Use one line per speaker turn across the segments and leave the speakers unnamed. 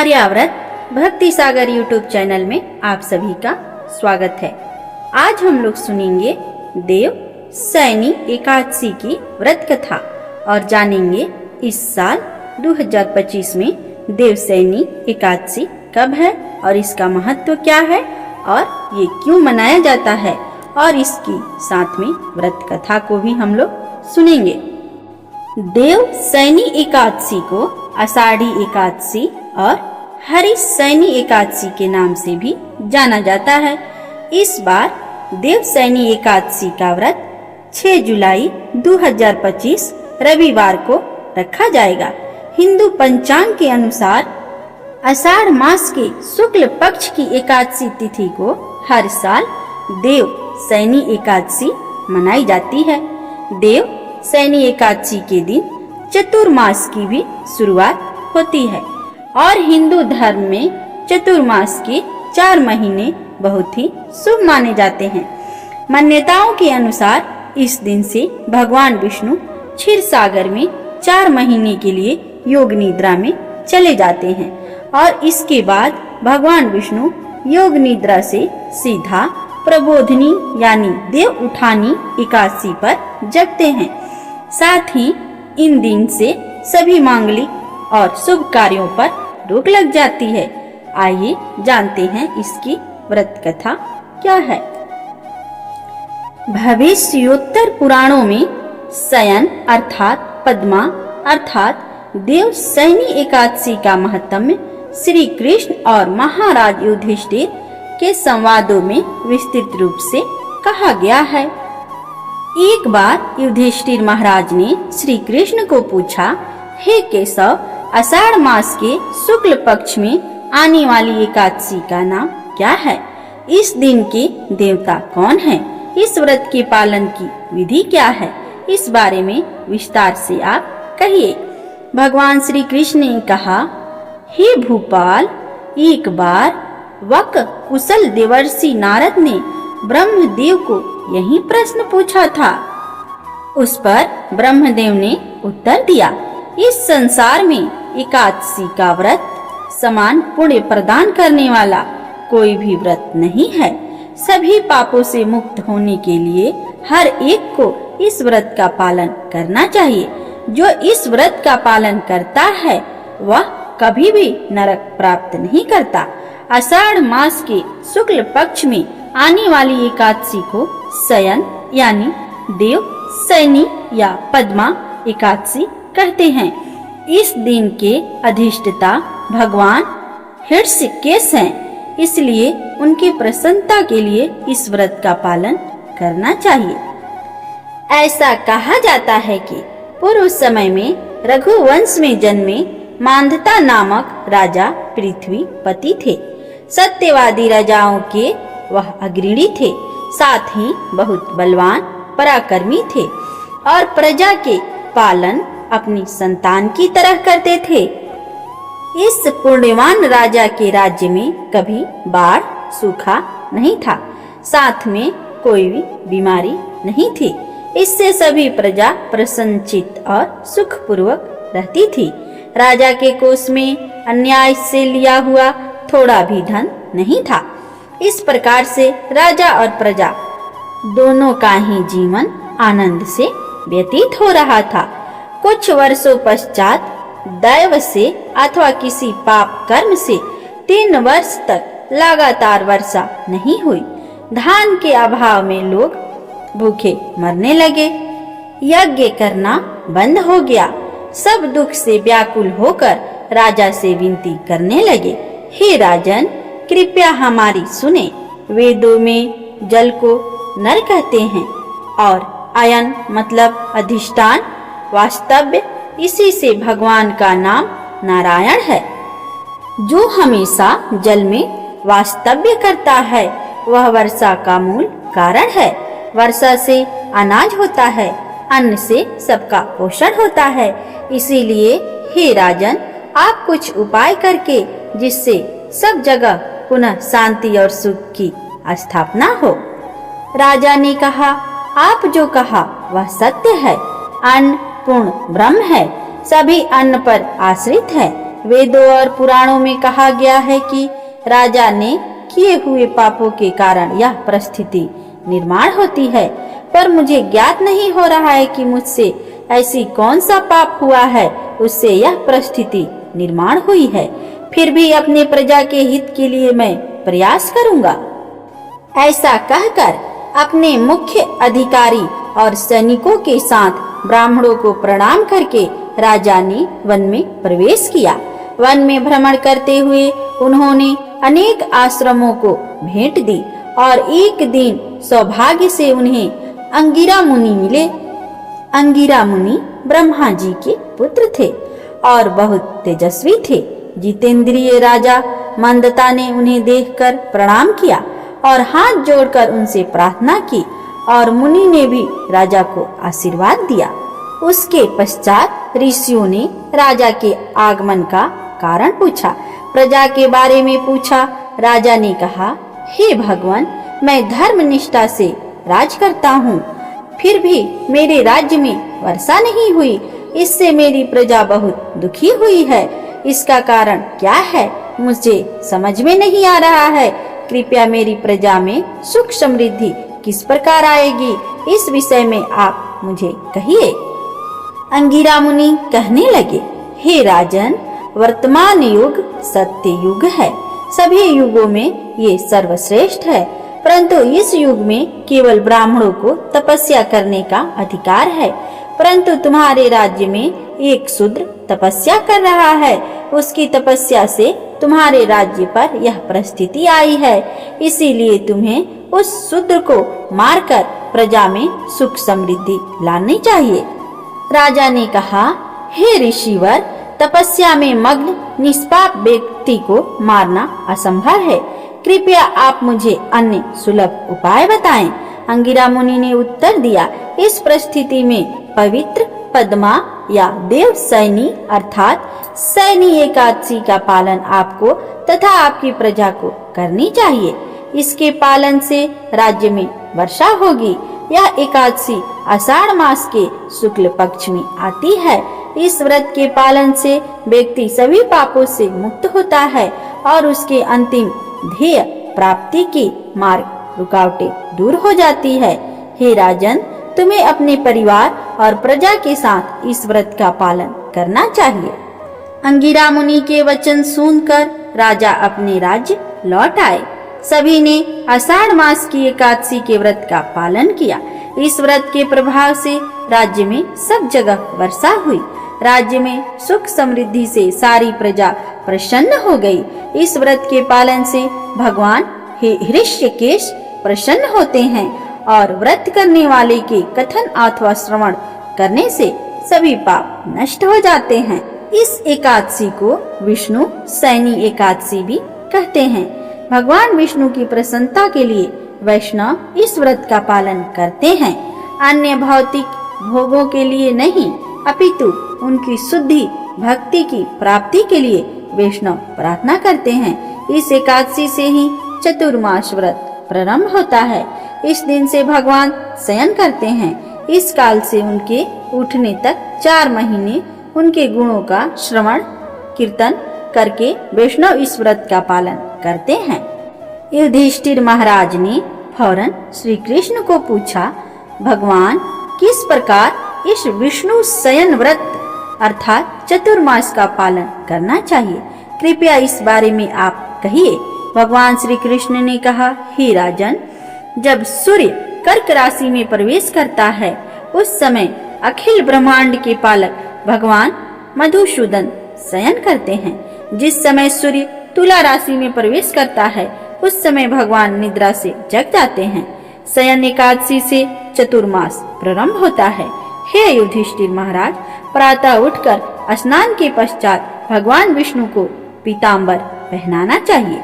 आर्याव्रत भक्ति सागर YouTube channel में आप सभी का स्वागत है। आज हम लोग सुनेंगे देव सैनी एकादशी की व्रत कथा और जानेंगे इस साल 2025 में देव सैनी एकादशी कब है और इसका महत्व क्या है और ये क्यों मनाया जाता है, और इसकी साथ में व्रत कथा को भी हम लोग सुनेंगे। देव सैनी एकादशी को आषाढ़ी एकादशी और हरि सैनी एकादशी के नाम से भी जाना जाता है। इस बार देव सैनी एकादशी का व्रत 6 जुलाई 2025 रविवार को रखा जाएगा। हिंदू पंचांग के अनुसार आषाढ़ मास के शुक्ल पक्ष की एकादशी तिथि को हर साल देव सैनी एकादशी मनाई जाती है। देव सैनी एकादशी के दिन चतुर्मास की भी शुरुआत होती है और हिंदू धर्म में चतुर्मास के 4 महीने बहुत ही शुभ माने जाते हैं। मान्यताओं के अनुसार इस दिन से भगवान विष्णु क्षीर सागर में 4 महीने के लिए योग निद्रा में चले जाते हैं और इसके बाद भगवान विष्णु योग निद्रा से सीधा प्रबोधनी यानी देव उठानी एकादशी पर जगते हैं। साथ ही इन दिन से सभी मांगलिक और शुभ कार्यों पर रोक लग जाती है। आइए जानते हैं इसकी व्रत कथा क्या है। भविष्योत्तर पुराणों में शयन अर्थात पद्मा अर्थात देव सैनी एकादशी का महत्व श्री कृष्ण और महाराज युधिष्ठिर के संवादों में विस्तृत रूप से कहा गया है। एक बार युधिष्ठिर महाराज ने श्री कृष्ण को पूछा, हे केशव, आषाढ़ मास के शुक्ल पक्ष में आने वाली एकादशी का नाम क्या है? इस दिन के देवता कौन हैं? इस व्रत के पालन की विधि क्या है? इस बारे में विस्तार से आप कहिए। भगवान श्री कृष्ण ने कहा, हे भूपाल, एक बार वक कुशल देवर्षि नारद ने ब्रह्मदेव को यही प्रश्न पूछा था। उस पर ब्रह्मदेव ने उत्तर दिया, इस संसार में एकादशी का व्रत समान पुण्य प्रदान करने वाला कोई भी व्रत नहीं है। सभी पापों से मुक्त होने के लिए हर एक को इस व्रत का पालन करना चाहिए। जो इस व्रत का पालन करता है वह कभी भी नरक प्राप्त नहीं करता। आषाढ़ मास के शुक्ल पक्ष में आने वाली एकादशी को शयन यानी देव सैनी या पद्मा एकादशी कहते हैं। इस दिन के अधिष्ठाता भगवान हृषिकेश हैं, इसलिए उनकी प्रसन्नता के लिए इस व्रत का पालन करना चाहिए। ऐसा कहा जाता है कि पूर्व समय में रघुवंश में जन्मे मांधाता नामक राजा पृथ्वीपति थे। सत्यवादी राजाओं के वह अग्रणी थे, साथ ही बहुत बलवान पराक्रमी थे और प्रजा के पालन अपनी संतान की तरह करते थे। इस पुण्यवान राजा के राज्य में कभी बाढ़ सूखा नहीं था, साथ में कोई भी बीमारी नहीं थी। इससे सभी प्रजा प्रसन्नचित्त और सुखपूर्वक रहती थी। राजा के कोष में अन्याय से लिया हुआ थोड़ा भी धन नहीं था। इस प्रकार से राजा और प्रजा दोनों का ही जीवन आनंद से व्यतीत हो रहा था। कुछ वर्षों पश्चात दैव से अथवा किसी पाप कर्म से 3 वर्ष तक लगातार वर्षा नहीं हुई। धान के अभाव में लोग भूखे मरने लगे। यज्ञ करना बंद हो गया। सब दुख से व्याकुल होकर राजा से विनती करने लगे, हे राजन, कृपया हमारी सुने। वेदों में जल को नर कहते हैं और अयन मतलब अधिष्ठान, वास्तव्य, इसी से भगवान का नाम नारायण है। जो हमेशा जल में वास्तव्य करता है वह वर्षा का मूल कारण है। वर्षा से अनाज होता है, अन्न से सबका पोषण होता है। इसीलिए हे राजन, आप कुछ उपाय करके जिससे सब जगह पुनः शांति और सुख की स्थापना हो। राजा ने कहा, आप जो कहा वह सत्य है। अन्न पूर्ण ब्रह्म है, सभी अन्न पर आश्रित है। वेदों और पुराणों में कहा गया है कि राजा ने किए हुए पापों के कारण यह परिस्थिति निर्माण होती है, पर मुझे ज्ञात नहीं हो रहा है कि मुझसे ऐसी कौन सा पाप हुआ है उससे यह परिस्थिति निर्माण हुई है। फिर भी अपने प्रजा के हित के लिए मैं प्रयास करूंगा। ऐसा कहकर अपने मुख्य अधिकारी और सैनिकों के साथ ब्राह्मणों को प्रणाम करके राजा ने वन में प्रवेश किया। वन में भ्रमण करते हुए उन्होंने अनेक आश्रमों को भेंट दी और एक दिन सौभाग्य से उन्हें अंगिरा मुनि मिले। अंगिरा मुनि ब्रह्मा जी के पुत्र थे और बहुत तेजस्वी थे। जितेंद्रिय राजा मंदता ने उन्हें देखकर प्रणाम किया और हाथ जोड़कर उनसे प्रार्थना की और मुनि ने भी राजा को आशीर्वाद दिया। उसके पश्चात ऋषियों ने राजा के आगमन का कारण पूछा, प्रजा के बारे में पूछा। राजा ने कहा, हे भगवान, मैं धर्म निष्ठा से राज करता हूँ, फिर भी मेरे राज्य में वर्षा नहीं हुई। इससे मेरी प्रजा बहुत दुखी हुई है। इसका कारण क्या है मुझे समझ में नहीं आ रहा है। कृपया मेरी प्रजा में सुख समृद्धि किस प्रकार आएगी, इस विषय में आप मुझे कहिए। अंगिरा मुनि कहने लगे, हे राजन, वर्तमान युग सत्य युग है। सभी युगों में ये सर्वश्रेष्ठ है, परंतु इस युग में केवल ब्राह्मणों को तपस्या करने का अधिकार है। परंतु तुम्हारे राज्य में एक शूद्र तपस्या कर रहा है। उसकी तपस्या से तुम्हारे राज्य पर यह परिस्थिति आई है। इसीलिए तुम्हें उस शूद्र को मारकर प्रजा में सुख समृद्धि लानी चाहिए। राजा ने कहा, हे ऋषिवर, तपस्या में मग्न निष्पाप व्यक्ति को मारना असंभव है। कृपया आप मुझे अन्य सुलभ उपाय बताएं। अंगिरा मुनि ने उत्तर दिया, इस परिस्थिति में पवित्र पद्मा या देव सैनी अर्थात सैनी एकादशी का पालन आपको तथा आपकी प्रजा को करनी चाहिए। इसके पालन से राज्य में वर्षा होगी। यह एकादशी आषाढ़ मास के शुक्ल पक्ष में आती है। इस व्रत के पालन से व्यक्ति सभी पापों से मुक्त होता है और उसके अंतिम ध्येय प्राप्ति की मार्ग रुकावटें दूर हो जाती है। हे राजन, तुम्हें अपने परिवार और प्रजा के साथ इस व्रत का पालन करना चाहिए। अंगिरा मुनि के वचन सुनकर राजा अपने राज्य लौट आए। सभी ने आषाढ़ मास की एकादशी के व्रत का पालन किया। इस व्रत के प्रभाव से राज्य में सब जगह वर्षा हुई। राज्य में सुख समृद्धि से सारी प्रजा प्रसन्न हो गई। इस व्रत के पालन से भगवान हृषिकेश प्रसन्न होते हैं और व्रत करने वाले के कथन अथवा श्रवण करने से सभी पाप नष्ट हो जाते हैं। इस एकादशी को विष्णु सैनी एकादशी भी कहते हैं। भगवान विष्णु की प्रसन्नता के लिए वैष्णव इस व्रत का पालन करते हैं। अन्य भौतिक भोगों के लिए नहीं, अपितु उनकी शुद्धि भक्ति की प्राप्ति के लिए वैष्णव प्रार्थना करते हैं। इस एकादशी से ही चतुर्मास व्रत प्रारंभ होता है। इस दिन से भगवान शयन करते हैं। इस काल से उनके उठने तक 4 महीने उनके गुणों का श्रवण कीर्तन करके वैष्णव इस व्रत का पालन करते हैं। युधिष्ठिर महाराज ने फौरन श्री कृष्ण को पूछा, भगवान, किस प्रकार इस विष्णु शयन व्रत अर्थात चतुर्मास का पालन करना चाहिए? कृपया इस बारे में आप कहिए। भगवान श्री कृष्ण ने कहा, हे राजन, जब सूर्य कर्क राशि में प्रवेश करता है उस समय अखिल ब्रह्मांड के पालक भगवान मधुसूदन शयन करते हैं। जिस समय सूर्य तुला राशि में प्रवेश करता है उस समय भगवान निद्रा से जग जाते हैं। शयन एकादशी से चतुर्मास प्रारंभ होता है। हे युधिष्ठिर महाराज, प्रातः उठकर स्नान के पश्चात भगवान विष्णु को पीताम्बर पहनाना चाहिए।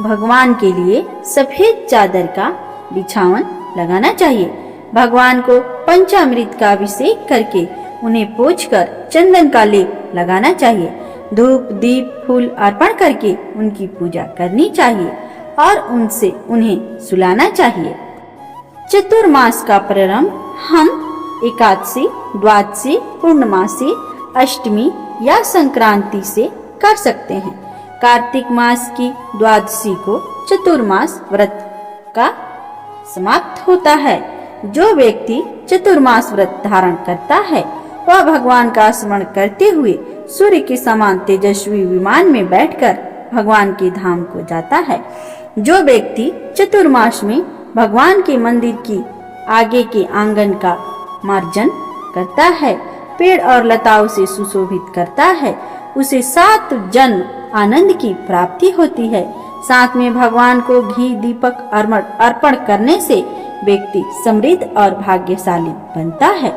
भगवान के लिए सफेद चादर का बिछावन लगाना चाहिए। भगवान को पंचामृत का अभिषेक करके उन्हें पोंछकर चंदन का लेप लगाना चाहिए। धूप दीप फूल अर्पण करके उनकी पूजा करनी चाहिए और उनसे उन्हें सुलाना चाहिए। चतुर्मास का प्रारंभ हम एकादशी, द्वादशी, पूर्णमासी, अष्टमी, या संक्रांति से कर सकते हैं। कार्तिक मास की द्वादशी को चतुर्मास व्रत का समाप्त होता है। जो व्यक्ति चतुर्मास व्रत धारण करता है वह भगवान का स्मरण करते हुए सूर्य के समान तेजस्वी विमान में बैठकर भगवान के धाम को जाता है। जो व्यक्ति चतुर्मास में भगवान के मंदिर की आगे के आंगन का मार्जन करता है, पेड़ और लताओं से सुशोभित करता है, उसे 7 जन्म आनंद की प्राप्ति होती है। साथ में भगवान को घी दीपक अर्पण करने से व्यक्ति समृद्ध और भाग्यशाली बनता है।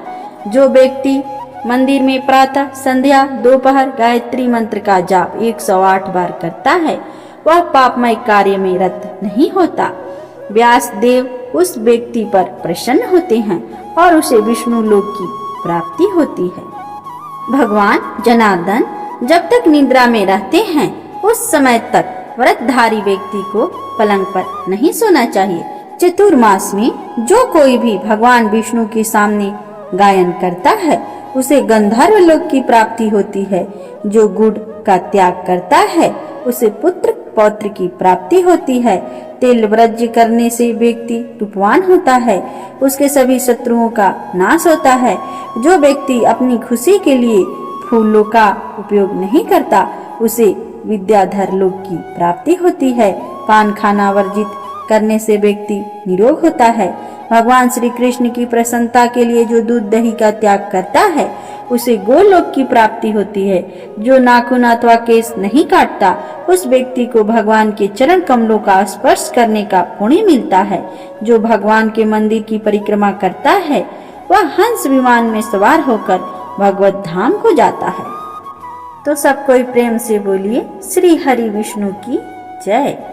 जो व्यक्ति मंदिर में प्रातः, संध्या, दोपहर गायत्री मंत्र का जाप 108 बार करता है वह पापमय कार्य में रत नहीं होता। व्यास देव उस व्यक्ति पर प्रसन्न होते हैं और उसे विष्णु लोक की प्राप्ति होती है। भगवान जनार्दन जब तक निद्रा में रहते हैं उस समय तक व्रतधारी व्यक्ति को पलंग पर नहीं सोना चाहिए। चतुर्मास में जो कोई भी भगवान विष्णु के सामने गायन करता है उसे गंधर्व लोक की प्राप्ति होती है। जो गुड़ का त्याग करता है उसे पुत्र पौत्र की प्राप्ति होती है। तेल व्रज करने से व्यक्ति रूपवान होता है, उसके सभी शत्रुओं का नाश होता है। जो व्यक्ति अपनी खुशी के लिए फूलों का उपयोग नहीं करता उसे विद्याधर लोक की प्राप्ति होती है। पान खाना वर्जित करने से व्यक्ति निरोग होता है। भगवान श्री कृष्ण की प्रसन्नता के लिए जो दूध दही का त्याग करता है उसे गोलोक की प्राप्ति होती है। जो नाखून अथवा केस नहीं काटता उस व्यक्ति को भगवान के चरण कमलों का स्पर्श करने का पुण्य मिलता है। जो भगवान के मंदिर की परिक्रमा करता है वह हंस विमान में सवार होकर भगवत धाम को जाता है। तो सब कोई प्रेम से बोलिए श्री हरि विष्णु की जय।